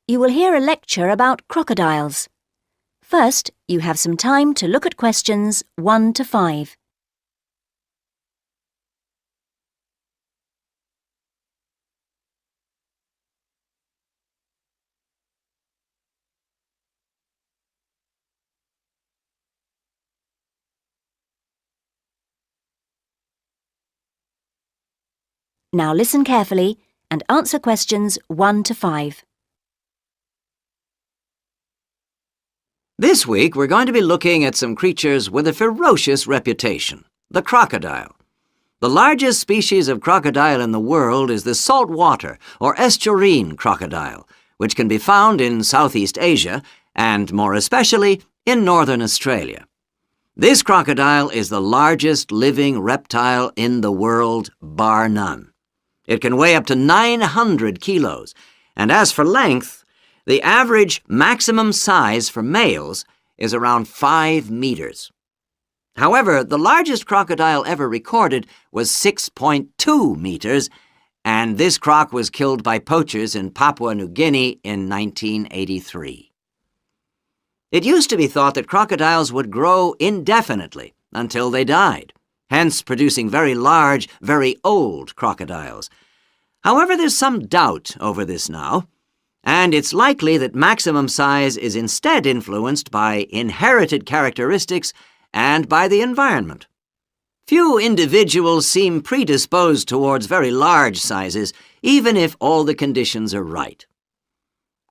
you will hear a lecture about crocodiles. First, you have some time to look at questions 1 to 5. Now listen carefully and answer questions 1 to 5. This week, we're going to be looking at some creatures with a ferocious reputation, the crocodile. The largest species of crocodile in the world is the saltwater or estuarine crocodile, which can be found in Southeast Asia and, more especially, in northern Australia. This crocodile is the largest living reptile in the world, bar none. It can weigh up to 900 kilos, and as for length, the average maximum size for males is around 5 meters. However, the largest crocodile ever recorded was 6.2 meters, and this croc was killed by poachers in Papua New Guinea in 1983. It used to be thought that crocodiles would grow indefinitely until they died, hence producing very large, very old crocodiles. However, there's some doubt over this now, and it's likely that maximum size is instead influenced by inherited characteristics and by the environment. Few individuals seem predisposed towards very large sizes, even if all the conditions are right.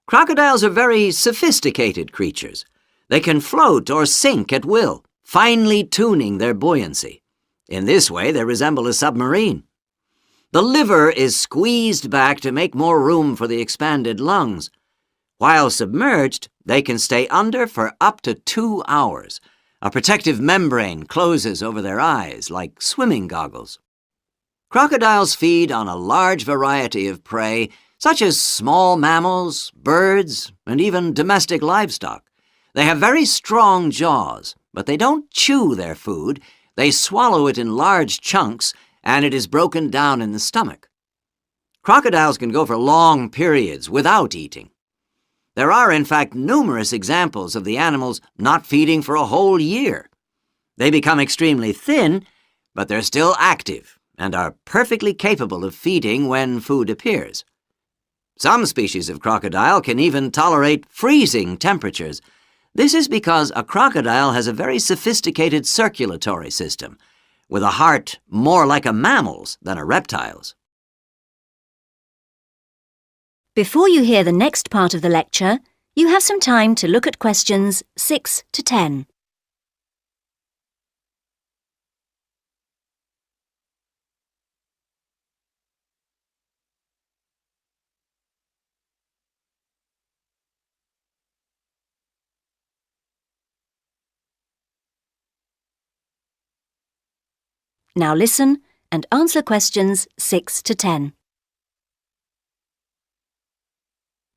Crocodiles are very sophisticated creatures. They can float or sink at will, finely tuning their buoyancy. In this way, they resemble a submarine. The liver is squeezed back to make more room for the expanded lungs. While submerged, they can stay under for up to 2 hours. A protective membrane closes over their eyes like swimming goggles. Crocodiles feed on a large variety of prey, such as small mammals, birds, and even domestic livestock. They have very strong jaws, but they don't chew their food. They swallow it in large chunks, and it is broken down in the stomach. Crocodiles can go for long periods without eating. There are, in fact, numerous examples of the animals not feeding for a whole year. They become extremely thin, but they're still active and are perfectly capable of feeding when food appears. Some species of crocodile can even tolerate freezing temperatures. This is because a crocodile has a very sophisticated circulatory system, with a heart more like a mammal's than a reptile's. Before you hear the next part of the lecture, you have some time to look at questions 6 to 10. Now listen and answer questions 6 to 10.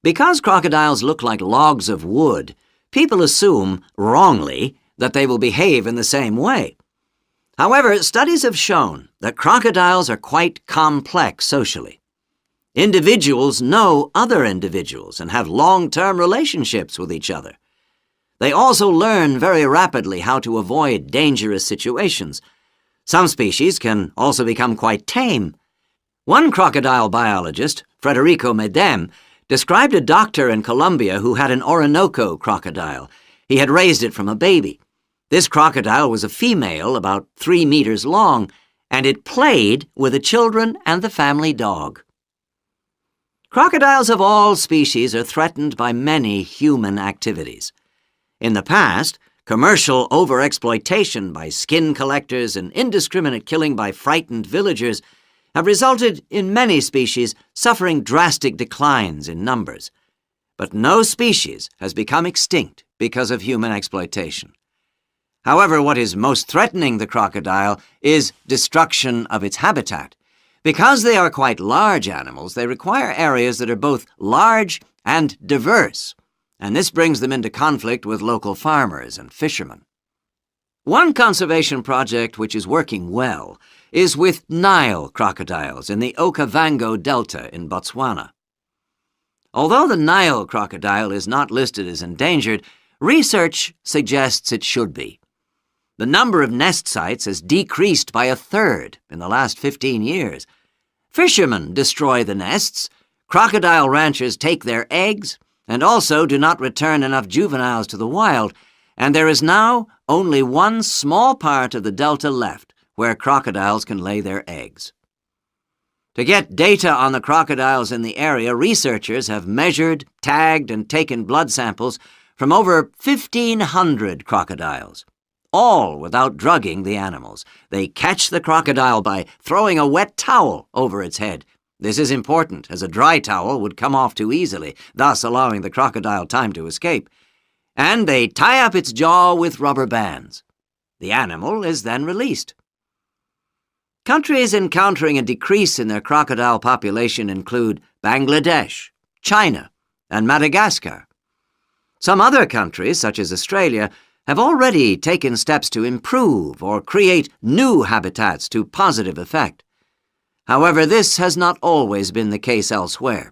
Because crocodiles look like logs of wood, people assume, wrongly, that they will behave in the same way. However, studies have shown that crocodiles are quite complex socially. Individuals know other individuals and have long-term relationships with each other. They also learn very rapidly how to avoid dangerous situations. Some species can also become quite tame. One crocodile biologist, Federico Medem, described a doctor in Colombia who had an Orinoco crocodile. He had raised it from a baby. This crocodile was a female about 3 meters long, and it played with the children and the family dog. Crocodiles of all species are threatened by many human activities. In the past, commercial overexploitation by skin collectors and indiscriminate killing by frightened villagers have resulted in many species suffering drastic declines in numbers. But no species has become extinct because of human exploitation. However, what is most threatening the crocodile is destruction of its habitat. Because they are quite large animals, they require areas that are both large and diverse, and this brings them into conflict with local farmers and fishermen. One conservation project which is working well is with Nile crocodiles in the Okavango Delta in Botswana. Although the Nile crocodile is not listed as endangered, research suggests it should be. The number of nest sites has decreased by 1/3 in the last 15 years. Fishermen destroy the nests, crocodile ranchers take their eggs, and also do not return enough juveniles to the wild, and there is now only one small part of the delta left where crocodiles can lay their eggs. To get data on the crocodiles in the area, researchers have measured, tagged, and taken blood samples from over 1,500 crocodiles, all without drugging the animals. They catch the crocodile by throwing a wet towel over its head. This is important, as a dry towel would come off too easily, thus allowing the crocodile time to escape. And they tie up its jaw with rubber bands. The animal is then released. Countries encountering a decrease in their crocodile population include Bangladesh, China, and Madagascar. Some other countries, such as Australia, have already taken steps to improve or create new habitats to positive effect. However, this has not always been the case elsewhere.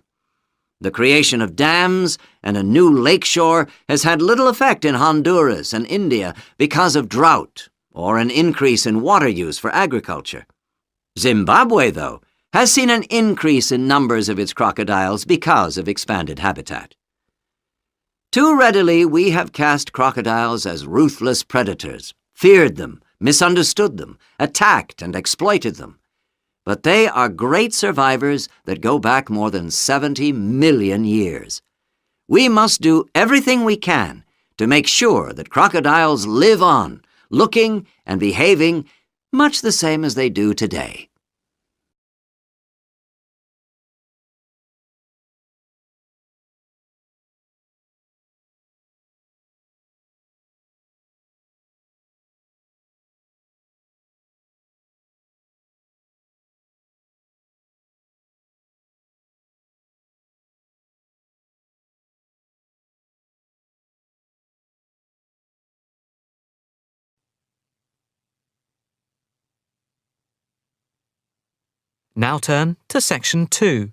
The creation of dams and a new lakeshore has had little effect in Honduras and India because of drought or an increase in water use for agriculture. Zimbabwe, though, has seen an increase in numbers of its crocodiles because of expanded habitat. Too readily we have cast crocodiles as ruthless predators, feared them, misunderstood them, attacked and exploited them. But they are great survivors that go back more than 70 million years. We must do everything we can to make sure that crocodiles live on, looking and behaving much the same as they do today. Now turn to Section 2.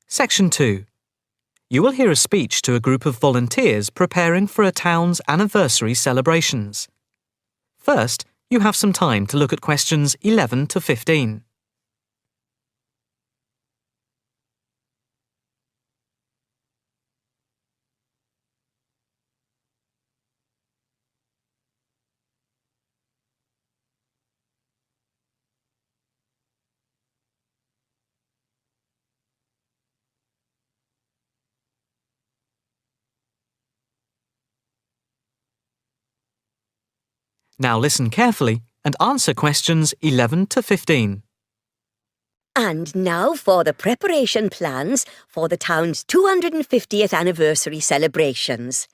Section 2. You will hear a speech to a group of volunteers preparing for a town's anniversary celebrations. First, you have some time to look at questions 11 to 15. Now listen carefully and answer questions 11 to 15. And now for the preparation plans for the town's 250th anniversary celebrations.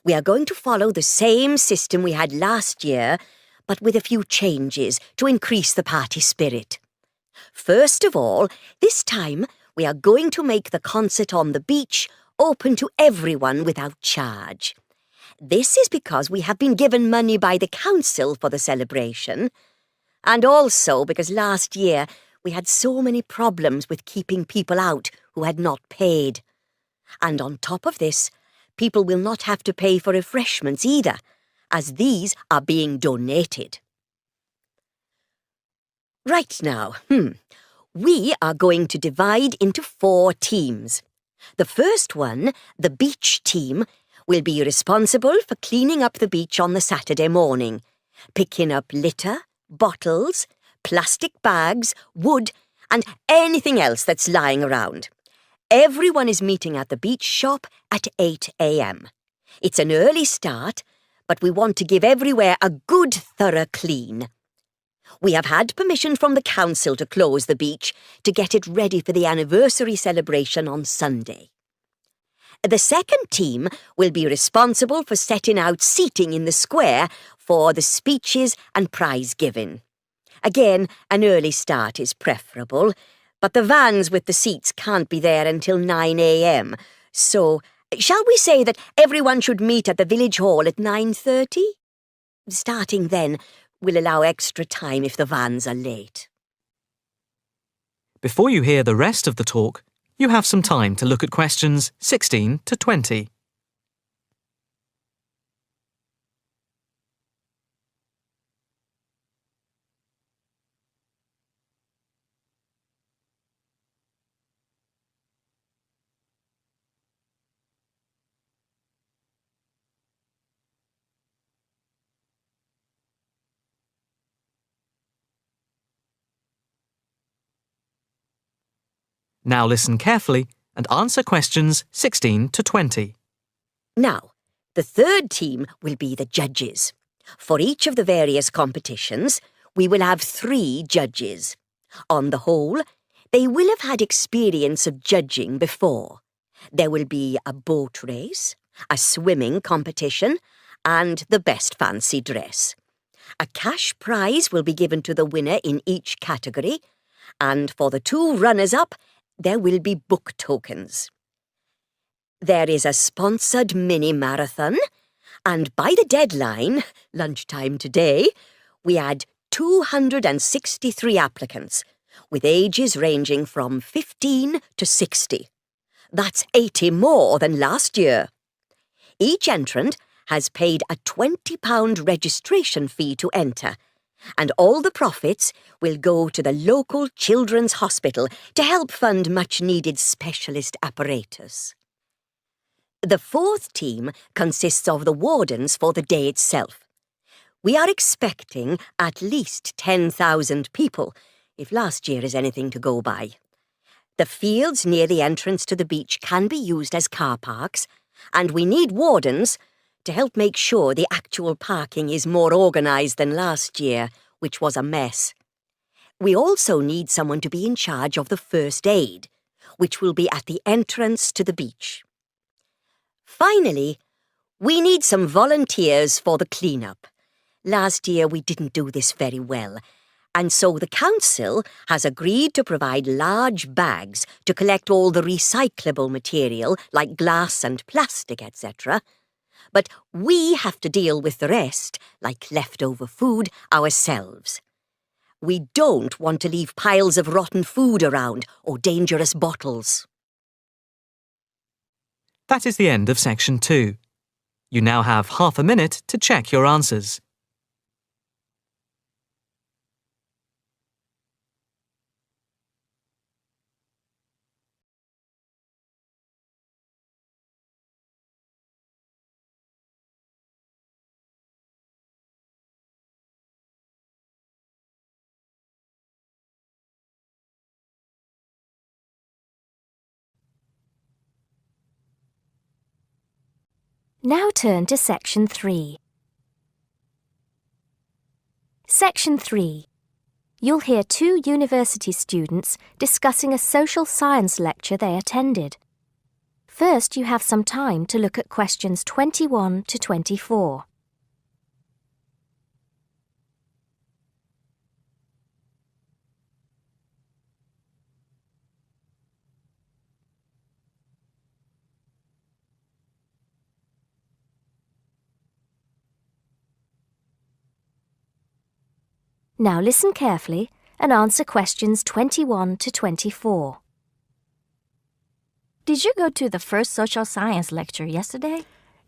We are going to follow the same system we had last year, but with a few changes to increase the party spirit. First of all, this time we are going to make the concert on the beach open to everyone without charge. This is because we have been given money by the council for the celebration, and also because last year we had so many problems with keeping people out who had not paid. And on top of this, people will not have to pay for refreshments either, as these are being donated. Right now, we are going to divide into 4 teams. The first one, the beach team, will be responsible for cleaning up the beach on the Saturday morning, picking up litter, bottles, plastic bags, wood, and anything else that's lying around. Everyone is meeting at the beach shop at 8 a.m. It's an early start, but we want to give everywhere a good thorough clean. We have had permission from the council to close the beach to get it ready for the anniversary celebration on Sunday. The second team will be responsible for setting out seating in the square for the speeches and prize giving. Again, an early start is preferable, but the vans with the seats can't be there until 9 a.m. So, shall we say that everyone should meet at the village hall at 9:30? Starting then, We'll allow extra time if the vans are late. Before you hear the rest of the talk, you have some time to look at questions 16 to 20. Now listen carefully and answer questions 16 to 20. Now, the third team will be the judges. For each of the various competitions, we will have 3 judges. On the whole, they will have had experience of judging before. There will be a boat race, a swimming competition, and the best fancy dress. A cash prize will be given to the winner in each category, and for the 2 runners-up, there will be book tokens. There is a sponsored mini-marathon, and by the deadline, lunchtime today, we had 263 applicants, with ages ranging from 15 to 60. That's 80 more than last year. Each entrant has paid a £20 registration fee to enter, and all the profits will go to the local children's hospital to help fund much-needed specialist apparatus. The 4th team consists of the wardens for the day itself. We are expecting at least 10,000 people, if last year is anything to go by. The fields near the entrance to the beach can be used as car parks, and we need wardens to help make sure the actual parking is more organised than last year, which was a mess. We also need someone to be in charge of the first aid, which will be at the entrance to the beach. Finally, we need some volunteers for the clean-up. Last year we didn't do this very well, and so the council has agreed to provide large bags to collect all the recyclable material like glass and plastic, etc. But we have to deal with the rest, like leftover food, ourselves. We don't want to leave piles of rotten food around or dangerous bottles. That is the end of section 2. You now have half a minute to check your answers. Now turn to Section 3. Section 3. You'll hear 2 university students discussing a social science lecture they attended. First, you have some time to look at questions 21 to 24. Now listen carefully and answer questions 21 to 24. Did you go to the first social science lecture yesterday?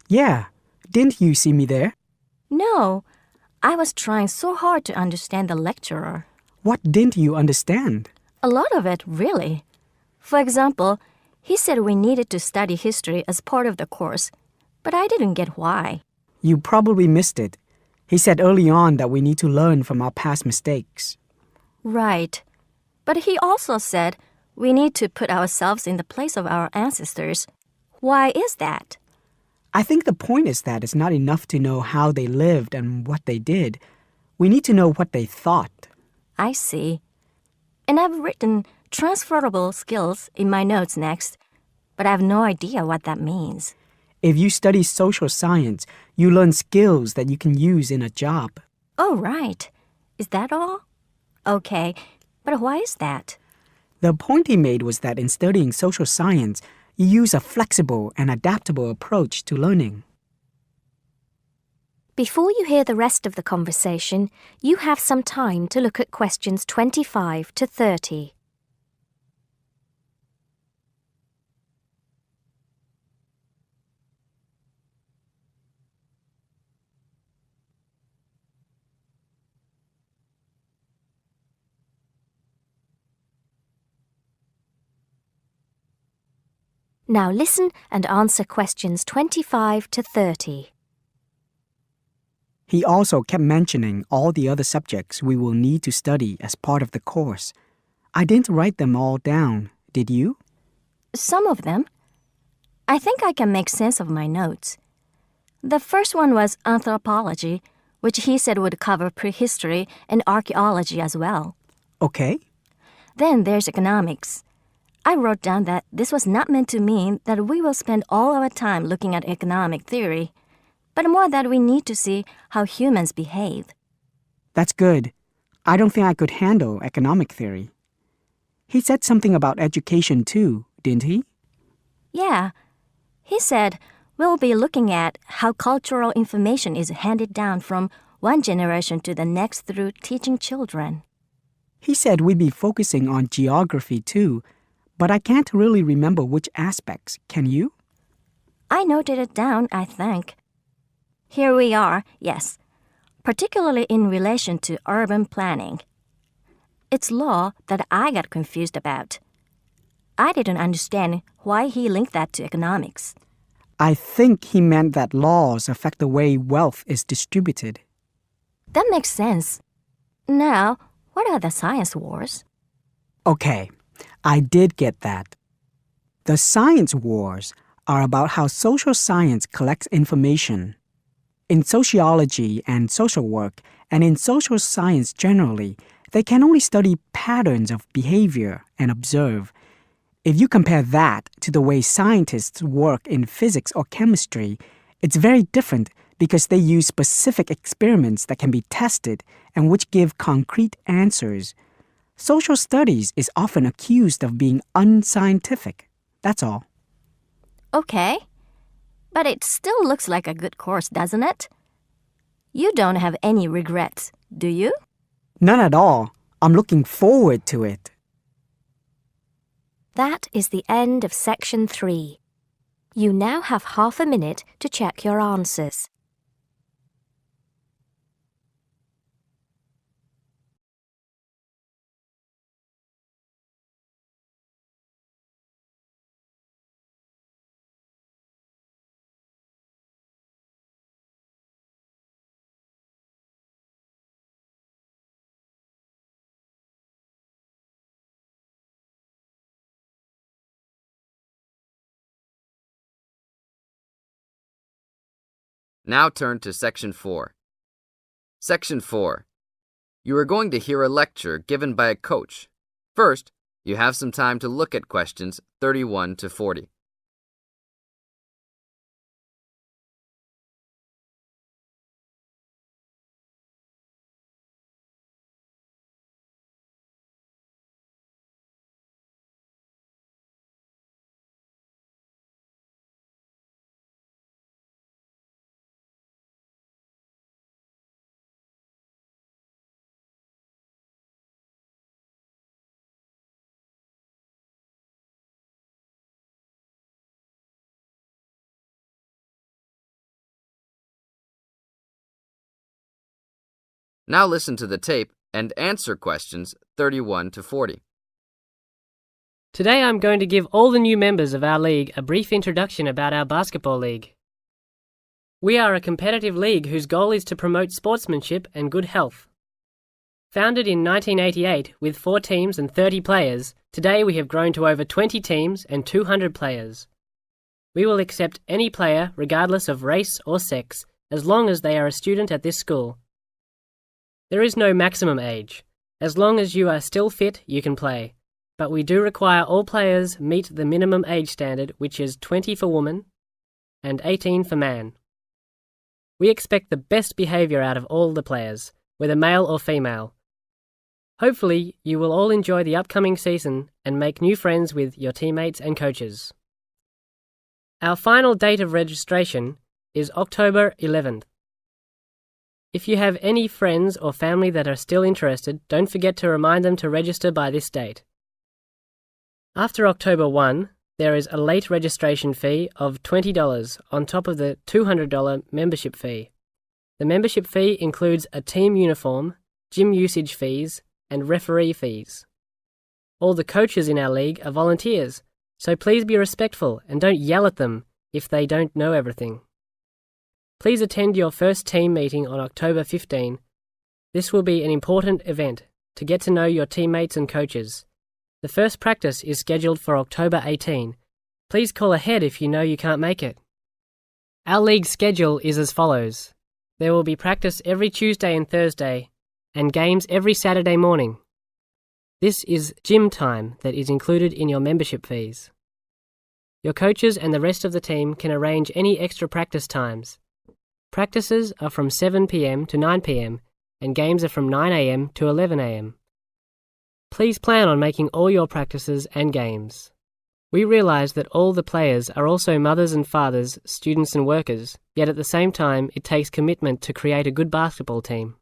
Yeah. Didn't you see me there? No. I was trying so hard to understand the lecturer. What didn't you understand? A lot of it, really. For example, he said we needed to study history as part of the course, but I didn't get why. You probably missed it. He said early on that we need to learn from our past mistakes. Right. But he also said we need to put ourselves in the place of our ancestors. Why is that? I think the point is that it's not enough to know how they lived and what they did. We need to know what they thought. I see. And I've written transferable skills in my notes next, but I have no idea what that means. If you study social science, you learn skills that you can use in a job. Oh, right. Is that all? Okay, but why is that? The point he made was that in studying social science, you use a flexible and adaptable approach to learning. Before you hear the rest of the conversation, you have some time to look at questions 25 to 30. Now listen and answer questions 25 to 30. He also kept mentioning all the other subjects we will need to study as part of the course. I didn't write them all down, did you? Some of them. I think I can make sense of my notes. The first one was anthropology, which he said would cover prehistory and archaeology as well. Okay. Then there's economics. I wrote down that this was not meant to mean that we will spend all our time looking at economic theory, but more that we need to see how humans behave. That's good. I don't think I could handle economic theory. He said something about education too, didn't he? Yeah. He said we'll be looking at how cultural information is handed down from one generation to the next through teaching children. He said we'd be focusing on geography too, but I can't really remember which aspects. Can you? I noted it down, I think. Here we are, yes, particularly in relation to urban planning. It's law that I got confused about. I didn't understand why he linked that to economics. I think he meant that laws affect the way wealth is distributed. That makes sense. Now, what are the science wars? Okay, I did get that. The science wars are about how social science collects information. In sociology and social work, and in social science generally, they can only study patterns of behavior and observe. If you compare that to the way scientists work in physics or chemistry, it's very different because they use specific experiments that can be tested and which give concrete answers. Social studies is often accused of being unscientific. That's all. Okay. But it still looks like a good course, doesn't it? You don't have any regrets, do you? None at all. I'm looking forward to it. That is the end of section 3. You now have half a minute to check your answers. Now turn to Section 4. Section 4. You are going to hear a lecture given by a coach. First, you have some time to look at questions 31 to 40. Now listen to the tape and answer questions 31 to 40. Today I'm going to give all the new members of our league a brief introduction about our basketball league. We are a competitive league whose goal is to promote sportsmanship and good health. Founded in 1988 with 4 teams and 30 players, today we have grown to over 20 teams and 200 players. We will accept any player regardless of race or sex as long as they are a student at this school. There is no maximum age. As long as you are still fit, you can play. But we do require all players meet the minimum age standard, which is 20 for woman and 18 for man. We expect the best behaviour out of all the players, whether male or female. Hopefully, you will all enjoy the upcoming season and make new friends with your teammates and coaches. Our final date of registration is October 11th. If you have any friends or family that are still interested, don't forget to remind them to register by this date. After October 1, there is a late registration fee of $20 on top of the $200 membership fee. The membership fee includes a team uniform, gym usage fees, and referee fees. All the coaches in our league are volunteers, so please be respectful and don't yell at them if they don't know everything. Please attend your first team meeting on October 15. This will be an important event to get to know your teammates and coaches. The first practice is scheduled for October 18. Please call ahead if you know you can't make it. Our league schedule is as follows. There will be practice every Tuesday and Thursday, and games every Saturday morning. This is gym time that is included in your membership fees. Your coaches and the rest of the team can arrange any extra practice times. Practices are from 7 p.m. to 9 p.m. and games are from 9 a.m. to 11 a.m. Please plan on making all your practices and games. We realise that all the players are also mothers and fathers, students and workers, yet at the same time it takes commitment to create a good basketball team.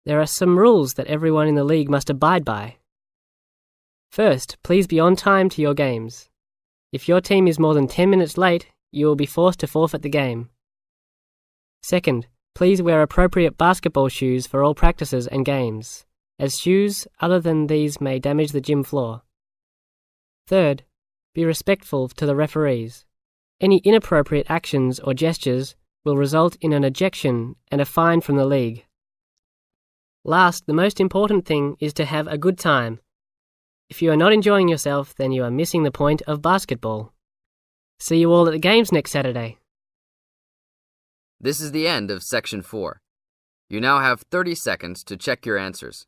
There are some rules that everyone in the league must abide by. First, please be on time to your games. If your team is more than 10 minutes late, you will be forced to forfeit the game. Second, please wear appropriate basketball shoes for all practices and games, as shoes other than these may damage the gym floor. Third, be respectful to the referees. Any inappropriate actions or gestures will result in an ejection and a fine from the league. Last, the most important thing is to have a good time. If you are not enjoying yourself, then you are missing the point of basketball. See you all at the games next Saturday. This is the end of Section 4. You now have 30 seconds to check your answers.